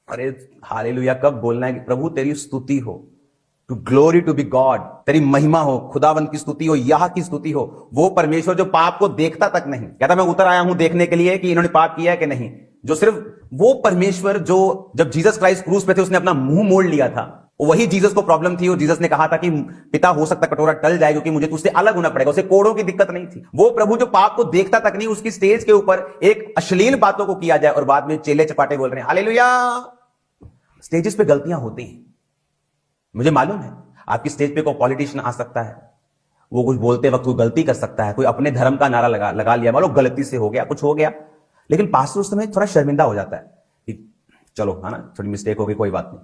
अरे हालेलुया कब बोलना है कि प्रभु तेरी स्तुति हो, to glory to be God, तेरी महिमा हो, खुदावंत की स्तुति हो, यह की स्तुति हो। वो परमेश्वर जो पाप को देखता तक नहीं, कहता मैं उतर आया हूं देखने के लिए कि इन्होंने पाप किया है कि नहीं। जो सिर्फ वो परमेश्वर जो जब जीसस क्राइस्ट क्रूस पे थे उसने अपना मुंह मोड़ लिया था, वही जीसस को प्रॉब्लम थी और जीसस ने कहा था कि पिता हो सकता कटोरा टल जाए क्योंकि मुझे तुझसे अलग होना पड़ेगा। उसे कोड़ों की दिक्कत नहीं थी। वो प्रभु जो पाप को देखता तक नहीं, उसकी स्टेज के ऊपर एक अश्लील बातों को किया जाए और बाद में चेले चपाटे बोल रहे हैं हालेलुया। स्टेजेस पे गलतियां होती हैं, मुझे मालूम है। आपकी स्टेज पे कोई पॉलिटिशियन आ सकता है, वो कुछ बोलते वक्त कोई गलती कर सकता है, कोई अपने धर्म का नारा लगा लिया, मान लो गलती से हो गया, कुछ हो गया, लेकिन पास्टर उस समय थोड़ा शर्मिंदा हो जाता है कि चलो है ना, थोड़ी मिस्टेक हो गई, कोई बात नहीं,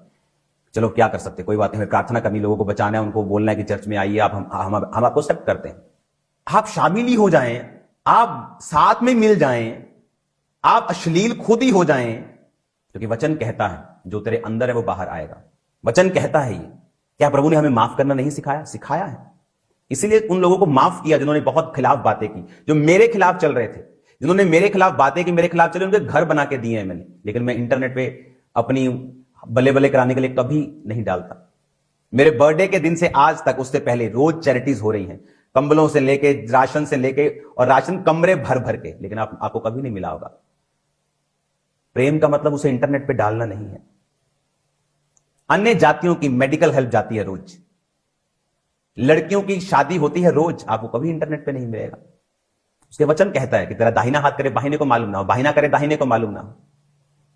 चलो क्या कर सकते, कोई बात नहीं, प्रार्थना करनी, लोगों को बचाना है, उनको बोलना है कि चर्च में आइए आप, हम आपको एक्सेप्ट करते हैं। आप शामिल ही हो जाएं, आप साथ में मिल जाएं, आप अश्लील खुद ही हो जाएं, क्योंकि वचन कहता है जो तेरे अंदर है वो बाहर आएगा। वचन कहता है ये। क्या प्रभु ने हमें माफ करना नहीं सिखाया? सिखाया है। इसीलिए उन लोगों को माफ किया जिन्होंने बहुत खिलाफ बातें की, जो मेरे खिलाफ चल रहे थे, जिन्होंने मेरे खिलाफ बातें की, मेरे खिलाफ चले, उनके घर बना के दिए हैं मैंने। लेकिन मैं इंटरनेट पे अपनी बल्ले बल्ले कराने के लिए कभी नहीं डालता। मेरे बर्थडे के दिन से आज तक, उससे पहले रोज चैरिटीज हो रही हैं, कंबलों से लेके, राशन से लेके, और राशन कमरे भर भर के, लेकिन आपको कभी नहीं मिला होगा। प्रेम का मतलब उसे इंटरनेट पे डालना नहीं है। अन्य जातियों की मेडिकल हेल्प जाती है रोज, लड़कियों की शादी होती है रोज, आपको कभी इंटरनेट पे नहीं मिलेगा। उसके वचन कहता है कि तेरा दाहिना हाथ करे बाहिने को मालूम ना हो, बाहिना करे दाहिने को मालूम ना हो।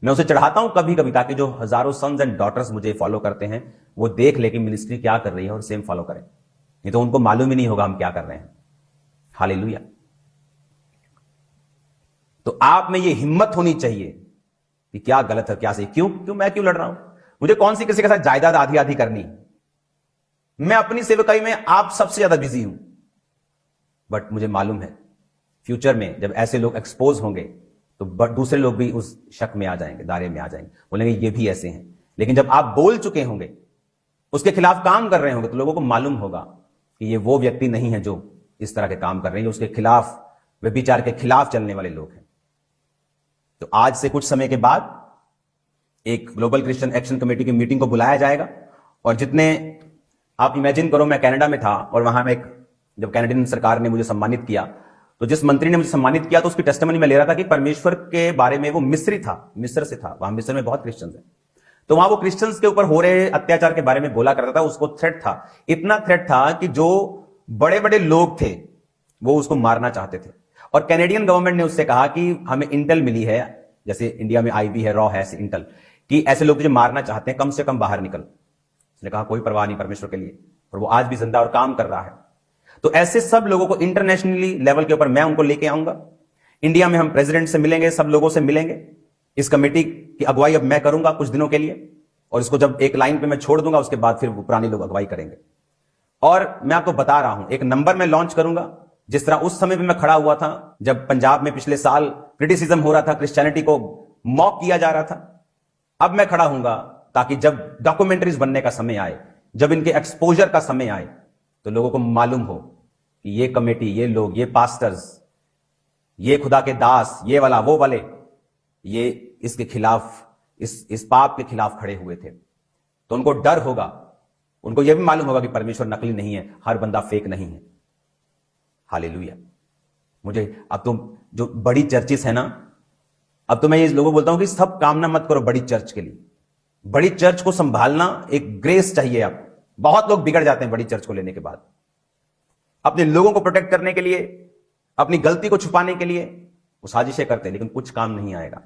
मैं उसे चढ़ाता हूं कभी कभी, ताकि जो हजारों सन्स एंड डॉटर्स मुझे फॉलो करते हैं वो देख ले कि मिनिस्ट्री क्या कर रही है और सेम फॉलो करें। नहीं तो उनको मालूम ही नहीं होगा हम क्या कर रहे हैं। हालेलुया। तो आप में ये हिम्मत होनी चाहिए कि क्या गलत है क्या सही, क्यों मैं क्यों लड़ रहा हूं, मुझे कौन सी किसी के साथ जायदाद आधी आधी करनी। मैं अपनी सेवकाई में आप सबसे ज्यादा बिजी हूं, बट मुझे मालूम है फ्यूचर में जब ऐसे लोग एक्सपोज होंगे तो दूसरे लोग भी उस शक में आ जाएंगे, दायरे में आ जाएंगे, बोलेंगे ये भी ऐसे हैं। लेकिन जब आप बोल चुके होंगे, उसके खिलाफ काम कर रहे होंगे, तो लोगों को मालूम होगा कि ये वो व्यक्ति नहीं है जो इस तरह के काम कर रहे हैं, उसके खिलाफ, व्यभिचार के खिलाफ चलने वाले लोग हैं। तो आज से कुछ समय के बाद एक ग्लोबल क्रिश्चियन एक्शन कमेटी की मीटिंग को बुलाया जाएगा, और जितने आप इमेजिन करो, मैं कनाडा में था और वहां में जब कैनेडियन सरकार ने मुझे सम्मानित किया, तो जिस मंत्री ने मुझे सम्मानित किया तो उसकी टेस्टिमनी में ले रहा था कि परमेश्वर के बारे में, वो मिस्री था, मिस्र से था, वहां मिस्र में बहुत क्रिश्चियंस हैं, तो वहां वो क्रिश्चियंस के ऊपर हो रहे अत्याचार के बारे में बोला करता था। उसको थ्रेट था, इतना थ्रेट था कि जो बड़े बड़े लोग थे वो उसको मारना चाहते थे। और कैनेडियन गवर्नमेंट ने उससे कहा कि हमें इंटेल मिली है, जैसे इंडिया में आईबी है, रॉ है, ऐसे इंटेल, कि ऐसे लोग जो मारना चाहते हैं कम से कम बाहर निकल। उसने कहा कोई परवाह नहीं परमेश्वर के लिए, और वो आज भी जिंदा और काम कर रहा है। तो ऐसे सब लोगों को इंटरनेशनली लेवल के ऊपर मैं उनको लेके आऊंगा। इंडिया में हम प्रेसिडेंट से मिलेंगे, सब लोगों से मिलेंगे। इस कमेटी की अगुवाई अब मैं करूंगा कुछ दिनों के लिए, और इसको जब एक लाइन पे मैं छोड़ दूंगा, उसके बाद फिर पुराने लोग अगुवाई करेंगे। और मैं आपको बता रहा हूं, एक नंबर मैं लॉन्च करूंगा, जिस तरह उस समय पे मैं खड़ा हुआ था जब पंजाब में पिछले साल क्रिटिसिज्म हो रहा था, क्रिश्चियनिटी को मॉक किया जा रहा था। अब मैं खड़ा हूंगा ताकि जब डॉक्यूमेंट्रीज बनने का समय आए, जब इनके एक्सपोजर का समय आए, तो लोगों को मालूम हो कि ये कमेटी, ये लोग, ये पास्टर्स, ये खुदा के दास, ये वाला वो वाले, ये इसके खिलाफ, इस पाप के खिलाफ खड़े हुए थे। तो उनको डर होगा, उनको यह भी मालूम होगा कि परमेश्वर नकली नहीं है, हर बंदा फेक नहीं है। हालेलुया। मुझे अब तो जो बड़ी चर्चेस है ना, अब तो मैं ये लोगों को बोलता हूं कि सब कामना मत करो बड़ी चर्च के लिए। बड़ी चर्च को संभालना एक ग्रेस चाहिए आपको। बहुत लोग बिगड़ जाते हैं बड़ी चर्च को लेने के बाद, अपने लोगों को प्रोटेक्ट करने के लिए, अपनी गलती को छुपाने के लिए वो साजिशें करते हैं, लेकिन कुछ काम नहीं आएगा।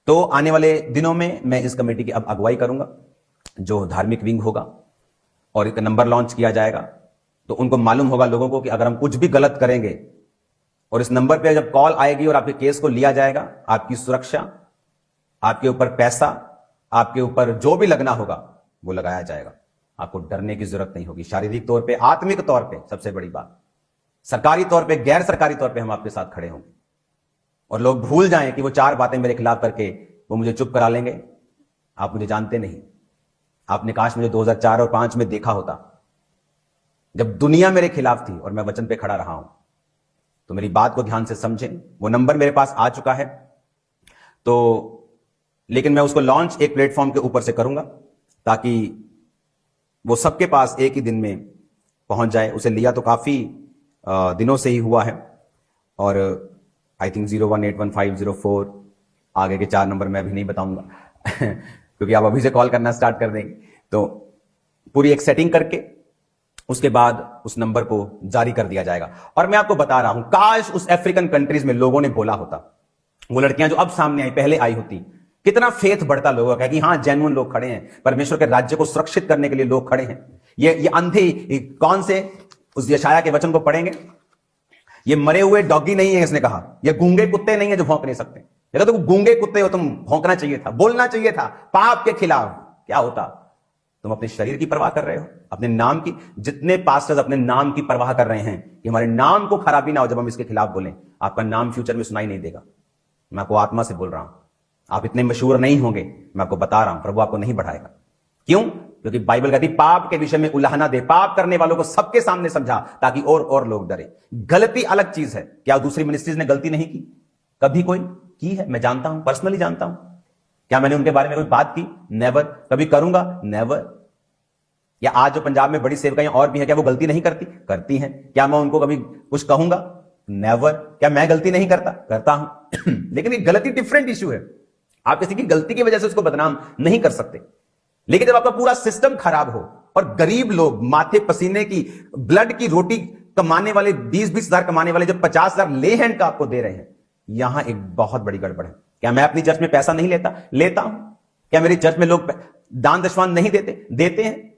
तो आने वाले दिनों में मैं इस कमेटी की अब अगुवाई करूंगा, जो धार्मिक विंग होगा, और एक नंबर लॉन्च किया जाएगा। तो उनको मालूम होगा लोगों को कि अगर हम कुछ भी गलत करेंगे, और इस नंबर पे जब कॉल आएगी और आपके केस को लिया जाएगा, आपकी सुरक्षा, आपके ऊपर पैसा, आपके ऊपर जो भी लगना होगा वो लगाया जाएगा। आपको डरने की जरूरत नहीं होगी, शारीरिक तौर पे, आत्मिक तौर पे, सबसे बड़ी बात, सरकारी तौर पे, गैर सरकारी तौर पे हम आपके साथ खड़े होंगे। और लोग भूल जाएं कि वो 4 बातें मेरे खिलाफ करके वो मुझे चुप करा लेंगे। आप मुझे जानते नहीं। आपने काश मुझे 2004 और 5 में देखा होता, जब दुनिया मेरे खिलाफ थी और मैं वचन पे खड़ा रहा हूं। तो मेरी बात को ध्यान से समझें। वो नंबर मेरे पास आ चुका है, तो लेकिन मैं उसको लॉन्च एक प्लेटफॉर्म के ऊपर से करूंगा, ताकि वो सबके पास एक ही दिन में पहुंच जाए। उसे लिया तो काफी दिनों से ही हुआ है, और आई थिंक 018150 आगे के 4 नंबर मैं अभी नहीं बताऊंगा क्योंकि आप अभी से कॉल करना स्टार्ट कर देंगे। तो पूरी एक सेटिंग करके उसके बाद उस नंबर को जारी कर दिया जाएगा। और मैं आपको बता रहा हूं, काश उस अफ्रीकन कंट्रीज में लोगों ने बोला होता, वो लड़कियां जो अब सामने आई पहले आई होती, कितना फेथ बढ़ता लोगों का कि हां जेन्युइन लोग खड़े हैं, परमेश्वर के राज्य को सुरक्षित करने के लिए लोग खड़े हैं। ये अंधे कौन से उस यशाया के वचन को पढ़ेंगे, ये मरे हुए डॉगी नहीं है, इसने कहा, ये गूंगे कुत्ते नहीं है जो भौंक नहीं सकते। देखो तो गूंगे कुत्ते हो तुम, भौंकना चाहिए था, बोलना चाहिए था पाप के खिलाफ। क्या होता? तुम अपने शरीर की परवाह कर रहे हो, अपने नाम की। जितने पास्टर्स अपने नाम की परवाह कर रहे हैं कि हमारे नाम को खराबी ना हो जब हम इसके खिलाफ बोलें, आपका नाम फ्यूचर में सुनाई नहीं देगा। मैं आपको आत्मा से बोल रहा हूं, आप इतने मशहूर नहीं होंगे। मैं आपको बता रहा हूं, प्रभु आपको नहीं बढ़ाएगा। क्यों? क्योंकि बाइबल कहती पाप के विषय में उलाहना दे, पाप करने वालों को सबके सामने समझा, ताकि और लोग डरे। गलती अलग चीज है। क्या दूसरी मिनिस्ट्रीज ने गलती नहीं की? कभी कोई की है? मैं जानता हूं, पर्सनली जानता हूं। क्या मैंने उनके बारे में कोई बात की? नेवर। कभी करूंगा? नेवर। या आज जो पंजाब में बड़ी सेवकाएं और भी हैं, क्या वो गलती नहीं करती? करती हैं। क्या मैं उनको कभी कुछ कहूंगा? नेवर। क्या मैं गलती नहीं करता? करता हूं लेकिन ये गलती डिफरेंट इश्यू है। आप किसी की गलती की वजह से उसको बदनाम नहीं कर सकते। लेकिन जब आपका पूरा सिस्टम खराब हो और गरीब लोग माथे पसीने की, ब्लड की रोटी कमाने वाले, 20-20 हजार कमाने वाले, जब 50 हजार ले हैंड का आपको दे रहे हैं, यहां एक बहुत बड़ी गड़बड़ है। क्या मैं अपनी चर्च में पैसा नहीं लेता? लेता हूं। क्या मेरी चर्च में लोग दान दशवान नहीं देते? देते हैं।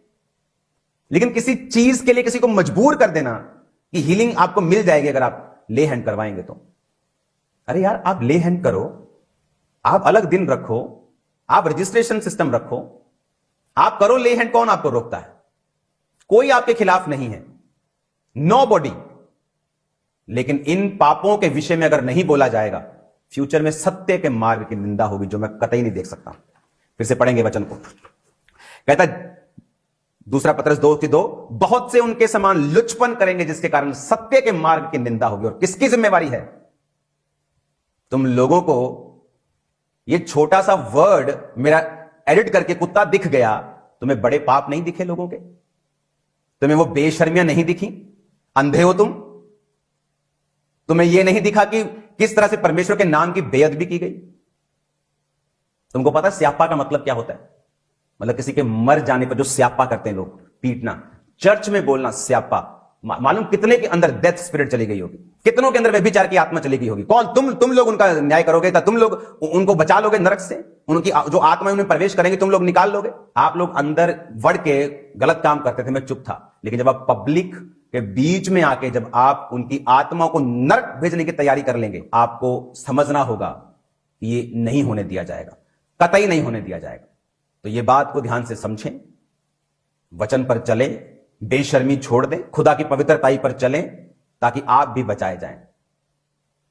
लेकिन किसी चीज के लिए किसी को मजबूर कर देना, कि हीलिंग आपको मिल जाएगी अगर आप ले हैंड करवाएंगे तो। अरे यार, आप ले हैंड करो, आप अलग दिन रखो, आप रजिस्ट्रेशन सिस्टम रखो, आप करो ले हैंड, कौन आपको रोकता है? कोई आपके खिलाफ नहीं है, नो बॉडी। लेकिन इन पापों के विषय में अगर नहीं बोला जाएगा, फ्यूचर में सत्य के मार्ग की निंदा होगी, जो मैं कतई नहीं देख सकता। फिर से पढ़ेंगे वचन को। कहता दूसरा पत्रस 2:2, बहुत से उनके समान लुचपन करेंगे जिसके कारण सत्य के मार्ग की निंदा होगी। और किसकी जिम्मेवारी है? तुम लोगों को ये छोटा सा वर्ड मेरा एडिट करके कुत्ता दिख गया, तुम्हें बड़े पाप नहीं दिखे लोगों के? तुम्हें वो बेशर्मियां नहीं दिखी? अंधे हो तुम? तुम्हें यह नहीं दिखा कि किस तरह से परमेश्वर के नाम की बेअदबी की गई? तुमको पता है स्यापा का मतलब क्या होता है? मतलब किसी के मर जाने पर जो स्यापा करते हैं लोग, पीटना। चर्च में बोलना स्यापा। मालूम कितने के अंदर डेथ स्पिरिट चली गई होगी, कितनों के अंदर व्यभिचार की आत्मा चली गई होगी। कौन? तुम लोग उनका न्याय करोगे? तुम लोग उनको बचा लोगे नरक से? उनकी जो आत्मा उन्हें प्रवेश करेंगे तुम लोग निकाल लोगे? आप लोग अंदर बढ़ के गलत काम करते थे, मैं चुप था। लेकिन जब आप पब्लिक के बीच में आके जब आप उनकी आत्मा को नरक भेजने की तैयारी कर लेंगे, आपको समझना होगा कि ये नहीं होने दिया जाएगा, कतई नहीं होने दिया जाएगा। तो ये बात को ध्यान से समझें, वचन पर चलें, बेशर्मी छोड़ दें, खुदा की पवित्रताई पर चलें, ताकि आप भी बचाए जाएं।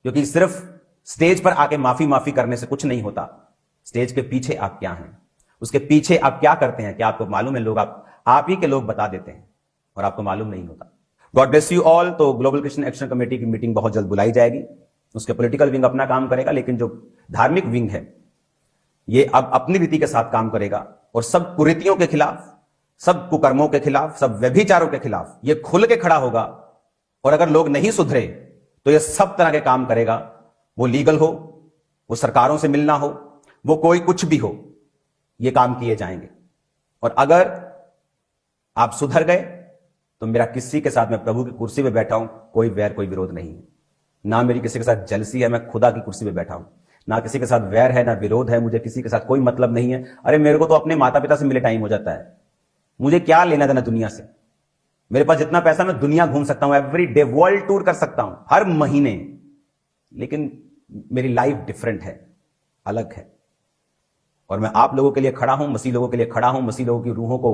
क्योंकि सिर्फ स्टेज पर आके माफी माफी करने से कुछ नहीं होता। स्टेज के पीछे आप क्या हैं, उसके पीछे आप क्या करते हैं, क्या आपको मालूम है? लोग आप ही के लोग बता देते हैं और आपको मालूम नहीं होता। God bless you all. तो ग्लोबल क्रिश्चियन एक्शन कमेटी की मीटिंग बहुत जल्द बुलाई जाएगी। उसके पॉलिटिकल विंग अपना काम करेगा, लेकिन जो धार्मिक विंग है ये अब अपनी रीति के साथ काम करेगा और सब कुरीतियों के खिलाफ, सब कुकर्मों के खिलाफ, सब व्यभिचारों के खिलाफ ये खुल के खड़ा होगा। और अगर लोग नहीं सुधरे तो ये सब तरह के काम करेगा। वो लीगल हो, वो सरकारों से मिलना हो, वो कोई कुछ भी हो, ये काम किए जाएंगे। और अगर आप सुधर गए तो मेरा किसी के साथ, मैं प्रभु की कुर्सी पे बैठा हूं, कोई वैर कोई विरोध नहीं है। ना मेरी किसी के साथ जलसी है, मैं खुदा की कुर्सी पे बैठा हूं। ना किसी के साथ वैर है, ना विरोध है, मुझे किसी के साथ कोई मतलब नहीं है। अरे मेरे को तो अपने माता पिता से मिले टाइम हो जाता है, मुझे क्या लेना देना दुनिया से। मेरे पास जितना पैसा, मैं दुनिया घूम सकता हूं, एवरी डे वर्ल्ड टूर कर सकता हूं हर महीने। लेकिन मेरी लाइफ डिफरेंट है, अलग है। और मैं आप लोगों के लिए खड़ा हूं, मसीह लोगों के लिए खड़ा हूं, मसीह लोगों की रूहों को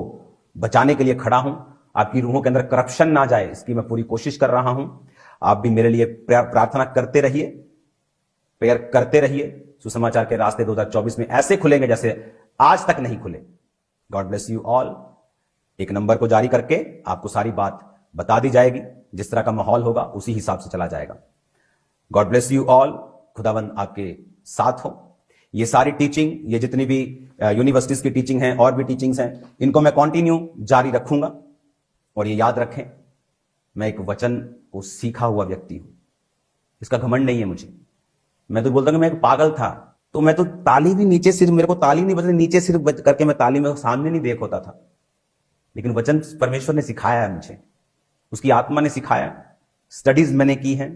बचाने के लिए खड़ा हूं। आपकी रूहों के अंदर करप्शन ना जाए, इसकी मैं पूरी कोशिश कर रहा हूं। आप भी मेरे लिए प्रार्थना करते रहिए, प्रेयर करते रहिए। सुसमाचार के रास्ते 2024 में ऐसे खुलेंगे जैसे आज तक नहीं खुले। God bless you all. एक नंबर को जारी करके आपको सारी बात बता दी जाएगी, जिस तरह का माहौल होगा उसी हिसाब से चला जाएगा। God bless you all. खुदावंद आपके साथ हो। ये सारी टीचिंग, ये जितनी भी यूनिवर्सिटीज की टीचिंग है और भी टीचिंग्स हैं, इनको मैं कंटिन्यू जारी रखूंगा। और ये याद रखें, मैं एक वचन को सीखा हुआ व्यक्ति हूं, इसका घमंड नहीं है मुझे। मैं तो बोलता हूं कि मैं एक पागल था, तो मैं तो ताली भी नीचे सिर, मेरे को ताली नहीं बजती, नीचे सिर करके मैं ताली में सामने नहीं देख होता था। लेकिन वचन परमेश्वर ने सिखाया है मुझे, उसकी आत्मा ने सिखाया। स्टडीज मैंने की हैं,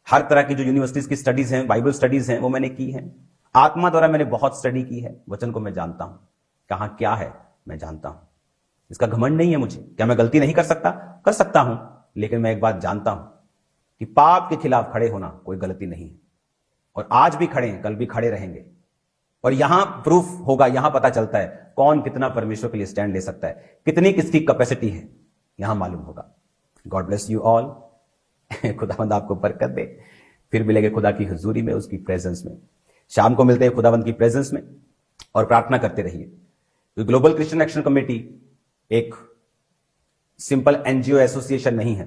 हर तरह की जो यूनिवर्सिटीज की स्टडीज हैं, बाइबल स्टडीज हैं, वो मैंने की हैं। आत्मा द्वारा मैंने बहुत स्टडी की है। वचन को मैं जानता हूं, कहां क्या है मैं जानता हूं। इसका घमंड नहीं है मुझे। क्या मैं गलती नहीं कर सकता? कर सकता हूं। लेकिन मैं एक बात जानता हूं कि पाप के खिलाफ खड़े होना कोई गलती नहीं है। और आज भी खड़े हैं, कल भी खड़े रहेंगे। और यहां प्रूफ होगा, यहां पता चलता है कौन कितना परमेश्वर के लिए स्टैंड ले सकता है, कितनी किसकी कैपेसिटी है, यहां मालूम होगा। God bless you all. खुदावंद आपको बरकत दे। फिर मिलेंगे खुदा की हुजूरी में, उसकी प्रेजेंस में। शाम को मिलते हैं खुदावंद की प्रेजेंस में, और प्रार्थना करते रहिए। ग्लोबल क्रिश्चियन एक्शन कमेटी एक सिंपल एनजीओ एसोसिएशन नहीं है।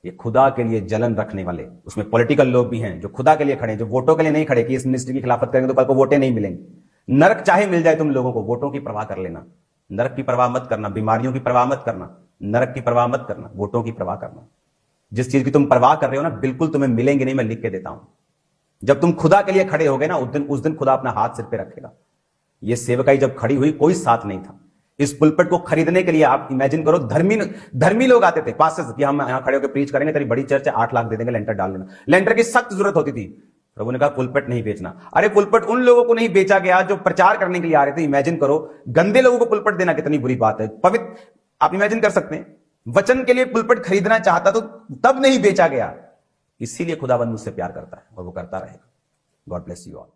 ये खुदा के लिए जलन रखने वाले, उसमें पॉलिटिकल लोग भी हैं जो खुदा के लिए खड़े हैं, जो वोटों के लिए नहीं खड़े कि इस मिनिस्ट्री की खिलाफत करेंगे तो कल को वोटें नहीं मिलेंगे। नरक चाहे मिल जाए तुम लोगों को, वोटों की परवाह कर लेना। नरक की परवाह मत करना, बीमारियों की परवाह मत करना, नरक की परवाह मत करना, वोटों की परवाह करना। जिस चीज की तुम परवाह कर रहे हो ना, बिल्कुल तुम्हें मिलेंगे नहीं, मैं लिख के देता हूं। जब तुम खुदा के लिए खड़े होगे ना, उस दिन खुदा अपना हाथ सिर पे रखेगा। ये सेवकाई जब खड़ी हुई, कोई साथ नहीं था। इस पुलपट को खरीदने के लिए आप इमेजिन करो, धर्मी लोग आते थे, पास्टर्स, कि हम यहां खड़े होकर प्रीच करेंगे, तेरी बड़ी चर्च है, 8 लाख दे देंगे, लेंटर डाल लेना। लेंटर की सख्त जरूरत होती थी। प्रभु ने कहा पुलपट नहीं बेचना। अरे पुलपट उन लोगों को नहीं बेचा गया जो प्रचार करने के लिए आ रहे थे। इमेजिन करो, गंदे लोगों को पुलपट देना कितनी बुरी बात है। पवित्र, आप इमेजिन कर सकते हैं वचन के लिए पुलपट खरीदना चाहता तो तब नहीं बेचा गया। इसीलिए खुदाबंद मुझसे प्यार करता है और वो करता रहेगा। God bless you all.